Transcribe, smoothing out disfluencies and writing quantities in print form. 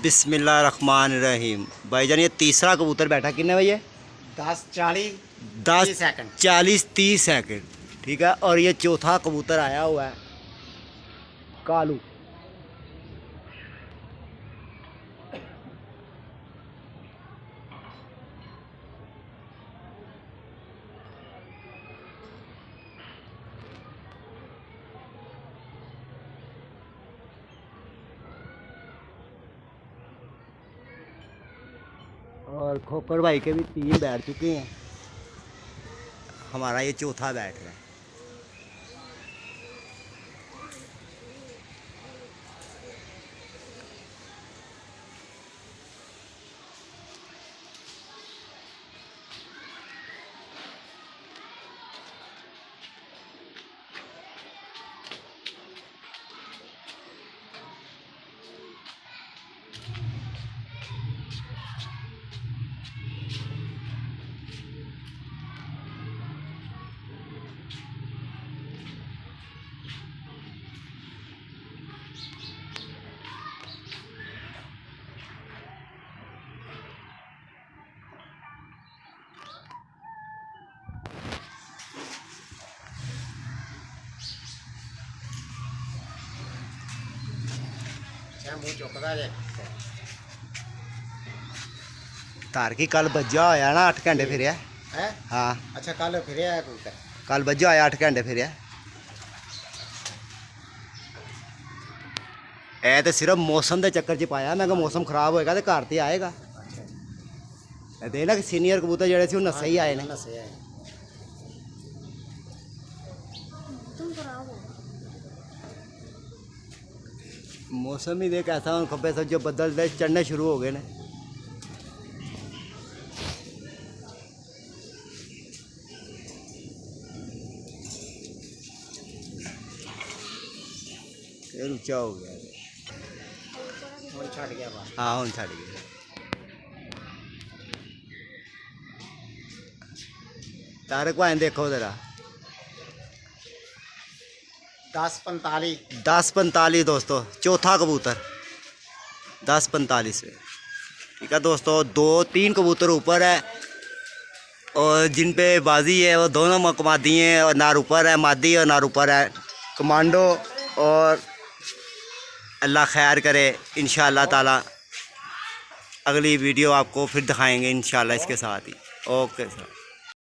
बिस्मिल्लाहिर्रहमानिर्रहीम। भाईजान ये तीसरा कबूतर बैठा कितने बजे? 10-40 10-40-30 सेकंड, ठीक है। और ये चौथा कबूतर आया हुआ है कालू। और खोकर भाई के भी 3 बैठ चुके हैं, हमारा ये चौथा बैठ है। मुँह चुकता जे तार की कल बज्जा होया ना 8 घंटे फिर है। हाँ अच्छा कल फिर आया कबूतर। कल बज्जा होया 8 घंटे फिर ए तो सिर्फ मौसम के चक्कर च पाया। मैं मौसम खराब होएगा तो घर तो आएगा। दे ना सीनियर कबूतर जड़े से नस्से ही आए ने। मौसम ही देख ऐसा खब्बे सज्जे बदल दे चढ़ने शुरू हो गए ने। ऊंचा हो गया। छड़ गया बाहर। हाँ हूँ छड़ गया। तारक भाई देखो जरा 10-45 दोस्तों, चौथा कबूतर 10-45 पे, ठीक है दोस्तों। 2-3 कबूतर ऊपर है और जिन पे बाजी है वो दोनों मकमादी हैं, और नार ऊपर है मादी और नार ऊपर है कमांडो। और अल्लाह खैर करे, इंशाअल्लाह ताला अगली वीडियो आपको फिर दिखाएंगे इंशाअल्लाह इसके साथ ही। Okay sir.